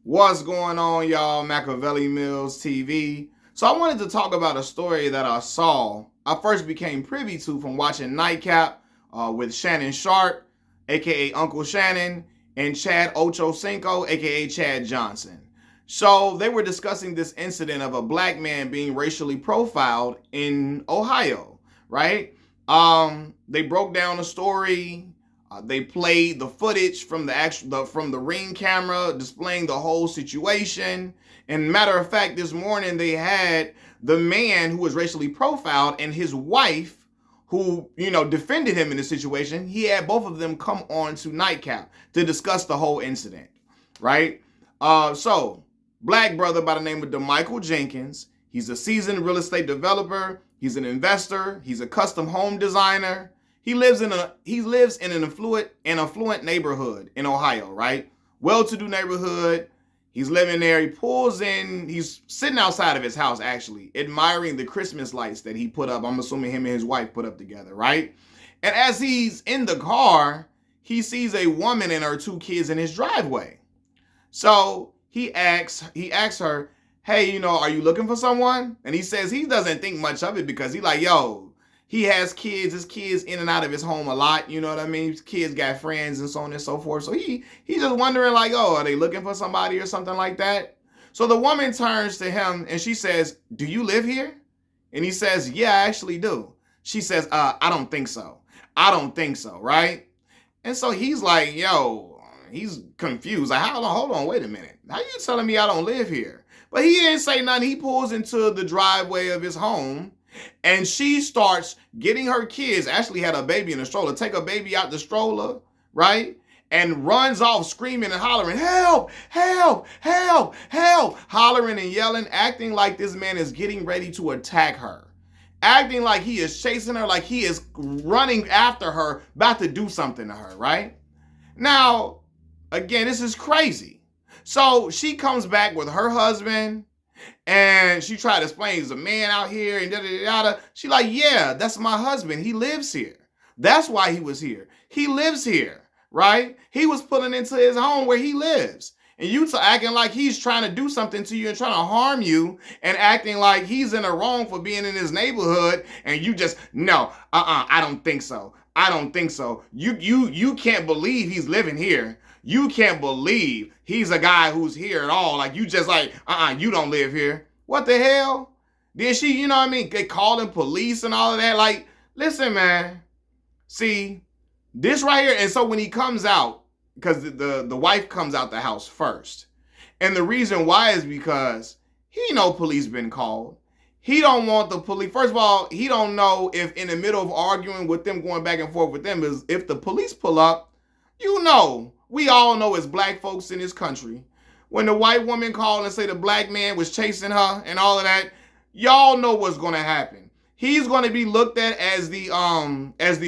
What's going on, y'all? Machiavelli Mills TV. So I wanted to talk about a story that I saw. I first became privy to from watching Nightcap with Shannon Sharp, aka Uncle Shannon, and Chad Ochocinco, aka Chad Johnson. So they were discussing this incident of a black man being racially profiled in Ohio, right? They broke down the story. They played the footage from from the Ring camera, displaying the whole situation. And matter of fact, this morning they had the man who was racially profiled and his wife, who defended him in the situation. He had both of them come on to Nightcap to discuss the whole incident, right? So black brother by the name of Damichael Jenkins. He's a seasoned real estate developer. He's an investor. He's a custom home designer. He lives in an affluent neighborhood in Ohio, right? Well-to-do neighborhood. He's living there. He pulls in. He's sitting outside of his house, actually, admiring the Christmas lights that he put up. I'm assuming him and his wife put up together, right? And as he's in the car, he sees a woman and her two kids in his driveway. So he asks her, hey, are you looking for someone? And he says he doesn't think much of it because he's like, yo, he has kids, his kids in and out of his home a lot, you know what I mean? His kids got friends and so on and so forth. So he's just wondering like, oh, are they looking for somebody or something like that? So the woman turns to him and she says, do you live here? And he says, yeah, I actually do. She says, I don't think so. I don't think so, right? And so he's like, yo, he's confused. Like, hold on, wait a minute. How you telling me I don't live here? But he didn't say nothing. He pulls into the driveway of his home. And she starts getting her kids, Ashley had a baby in a stroller, take a baby out the stroller, right? And runs off screaming and hollering, help, help, help, help, hollering and yelling, acting like this man is getting ready to attack her. Acting like he is chasing her, like he is running after her, about to do something to her, right? Now, again, this is crazy. So she comes back with her husband, and she tried to explain he's a man out here and da-da-da-da. She like, yeah, that's my husband. He lives here. That's why he was here. He lives here, right? He was pulling into his home where he lives. And you acting like he's trying to do something to you and trying to harm you and acting like he's in the wrong for being in his neighborhood. And you just, no, I don't think so. I don't think so. You can't believe he's living here. You can't believe he's a guy who's here at all. Like, you just like, you don't live here. What the hell? Then she, they calling police and all of that. Like, listen, man. See, this right here. And so when he comes out, because the wife comes out the house first. And the reason why is because he know police been called. He don't want the police. First of all, he don't know if in the middle of arguing with them, going back and forth with them, is if the police pull up, we all know as black folks in this country, when the white woman called and say the black man was chasing her and all of that, y'all know what's going to happen. He's going to be looked at as the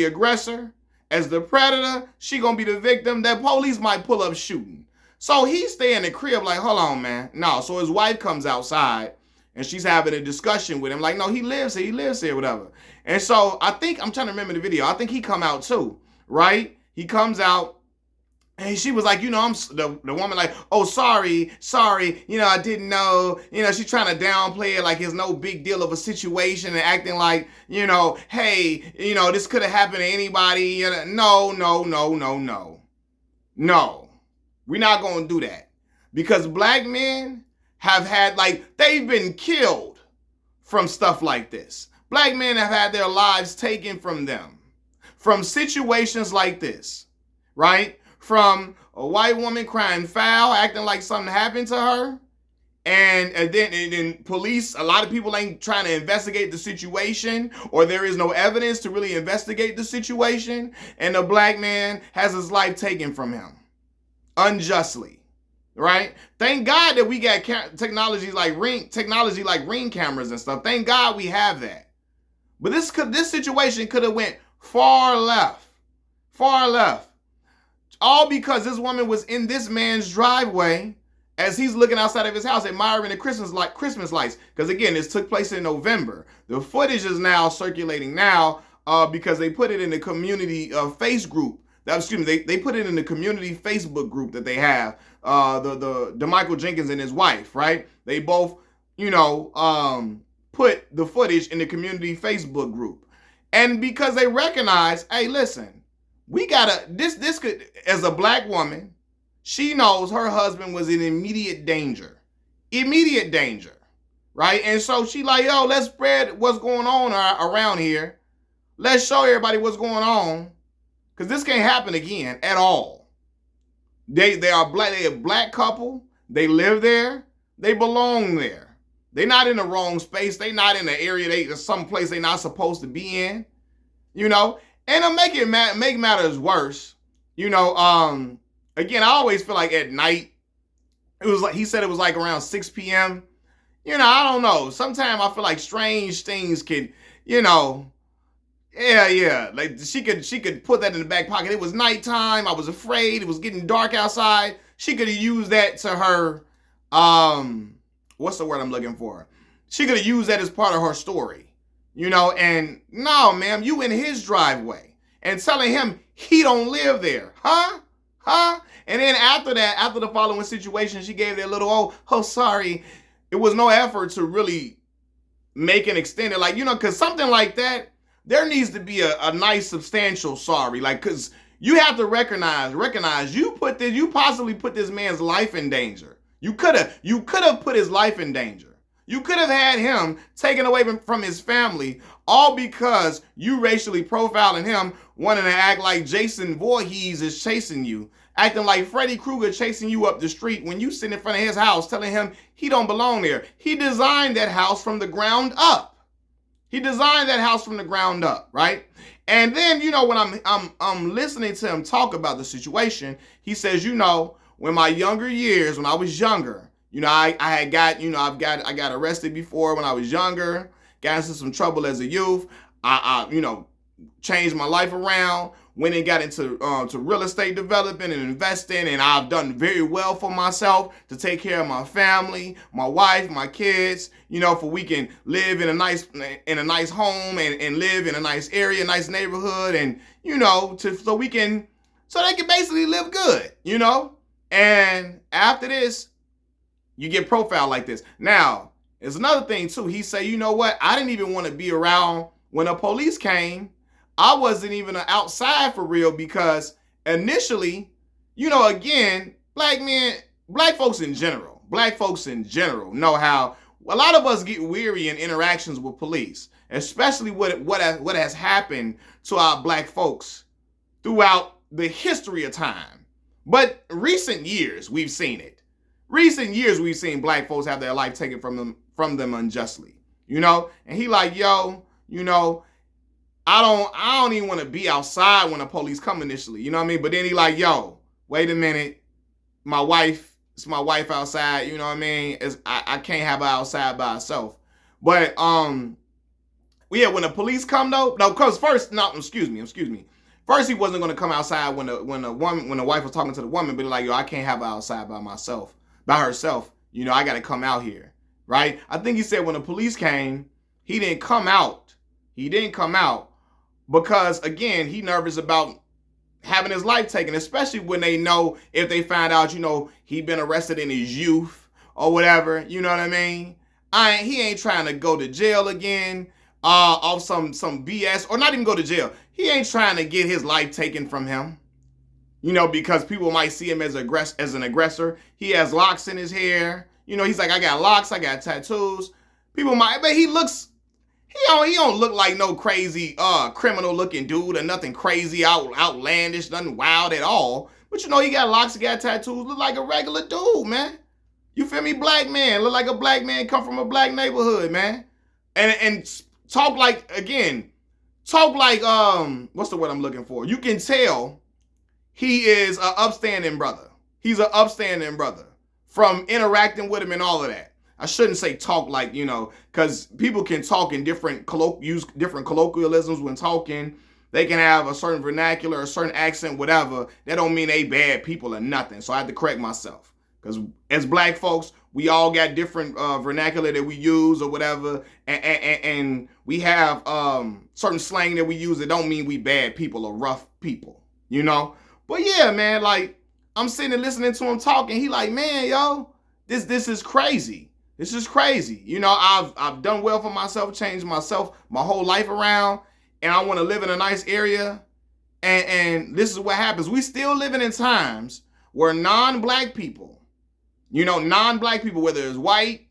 aggressor, as the predator. She going to be the victim. That police might pull up shooting. So he stay in the crib like, hold on, man. No. So his wife comes outside and she's having a discussion with him. Like, no, he lives here, whatever. And so I'm trying to remember the video. I think he come out too, right? He comes out. And she was like, I'm the woman like, oh, sorry, I didn't know, she's trying to downplay it like it's no big deal of a situation and acting like, hey, this could have happened to anybody. No. We're not going to do that because black men have had, like, they've been killed from stuff like this. Black men have had their lives taken from them from situations like this, right? From a white woman crying foul, acting like something happened to her. And then police, a lot of people ain't trying to investigate the situation, or there is no evidence to really investigate the situation. And a black man has his life taken from him unjustly, right? Thank God that we got technology like ring cameras and stuff. Thank God we have that. But this situation could have went far left. All because this woman was in this man's driveway as he's looking outside of his house admiring the Christmas lights. Because again, this took place in November. The footage is now circulating now because they put it in the community face group. They put it in the community Facebook group that they have the Damichael Jenkins and his wife, right? They both, put the footage in the community Facebook group. And because they recognize, hey, listen, we gotta, this could, as a black woman, she knows her husband was in immediate danger, right? And so she like, yo, let's spread what's going on around here. Let's show everybody what's going on, because this can't happen again at all. They are black. They a black couple. They live there. They belong there. They're not in the wrong space. They're not in the area. Some place they're not supposed to be in. And to make matters worse, again, I always feel like at night, it was like, he said it was like around 6 p.m. I don't know. Sometimes I feel like strange things could, like she could put that in the back pocket. It was nighttime. I was afraid. It was getting dark outside. She could have used that to her, what's the word I'm looking for? She could have used that as part of her story, and no, ma'am, you in his driveway and telling him he don't live there. Huh? And then after the following situation, she gave that little, oh, sorry. It was no effort to really make an extended, because something like that, there needs to be a nice substantial sorry, because you have to recognize you possibly put this man's life in danger. You could have put his life in danger. You could have had him taken away from his family, all because you racially profiling him, wanting to act like Jason Voorhees is chasing you, acting like Freddy Krueger chasing you up the street when you sit in front of his house telling him he don't belong there. He designed that house from the ground up. Right? And then, when I'm listening to him talk about the situation, he says, when my younger years, when I was younger, I got arrested before when I was younger, got into some trouble as a youth. I changed my life around, went and got into to real estate development and investing, and I've done very well for myself to take care of my family, my wife, my kids, for we can live in a nice home and live in a nice area, nice neighborhood, and so they can basically live good, And after this, you get profiled like this. Now, there's another thing too. He said, you know what? I didn't even want to be around when the police came. I wasn't even outside for real, because initially, again, black folks in general know how a lot of us get weary in interactions with police, especially what has happened to our black folks throughout the history of time. But recent years, we've seen it. Recent years, we've seen black folks have their life taken from them unjustly, And he like, yo, I don't even want to be outside when the police come initially, you know what I mean? But then he like, yo, wait a minute, it's my wife outside, you know what I mean? I can't have her outside by herself. But when the police come though, no, because first, no, excuse me. First, he wasn't going to come outside when the wife was talking to the woman, but like, yo, I can't have her outside by herself. I got to come out here, right? I think he said when the police came, he didn't come out because, again, he nervous about having his life taken, especially when they know, if they find out, he'd been arrested in his youth or whatever, you know what I mean? He ain't trying to go to jail again off some BS, or not even go to jail. He ain't trying to get his life taken from him, because people might see him as an aggressor. He has locks in his hair. He's like, I got locks, I got tattoos. People might, but he don't look like no crazy criminal looking dude, or nothing crazy outlandish, nothing wild at all. But he got locks, he got tattoos, look like a regular dude, man. You feel me? Black man, look like a black man, come from a black neighborhood, man. And talk like what's the word I'm looking for? You can tell he is an upstanding brother. He's an upstanding brother from interacting with him and all of that. I shouldn't say talk like, because people can talk in use different colloquialisms when talking. They can have a certain vernacular, a certain accent, whatever. That don't mean they bad people or nothing. So I had to correct myself. Because as black folks, we all got different vernacular that we use or whatever. And we have certain slang that we use that don't mean we bad people or rough people, But yeah, man, like, I'm sitting and listening to him talking. He like, man, yo, this is crazy. This is crazy. You know, I've done well for myself, changed myself, my whole life around, and I want to live in a nice area. And this is what happens. We still living in times where non-black people, non-black people, whether it's white,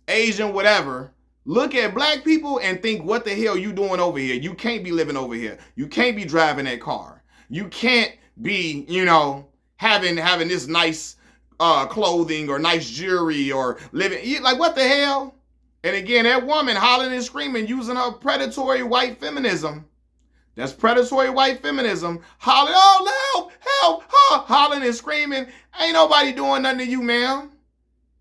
Asian, whatever, look at black people and think, what the hell you doing over here? You can't be living over here. You can't be driving that car. You can't be, having this nice clothing or nice jewelry or living, like, what the hell? And again, that woman hollering and screaming, using her predatory white feminism. That's predatory white feminism. Hollering, oh, help, hollering and screaming. Ain't nobody doing nothing to you, ma'am.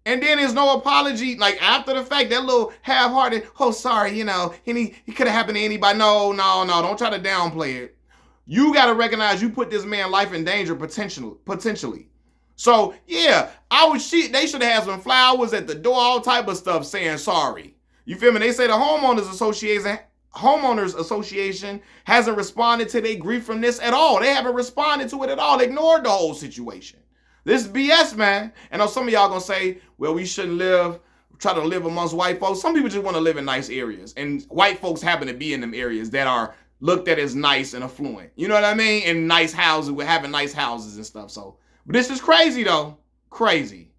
And then there's no apology. Like, after the fact, that little half-hearted, oh, sorry, he could have happened to anybody. No, don't try to downplay it. You got to recognize you put this man's life in danger potentially. So, yeah, they should have had some flowers at the door, all type of stuff saying sorry. You feel me? They say the homeowners association hasn't responded to their grief from this at all. They haven't responded to it at all. They ignored the whole situation. This is BS, man. And I know some of y'all gonna say, well, we shouldn't try to live amongst white folks. Some people just want to live in nice areas. And white folks happen to be in them areas that are looked at as nice and affluent. You know what I mean? And nice houses, we're having nice houses and stuff. So, but this is crazy though. Crazy.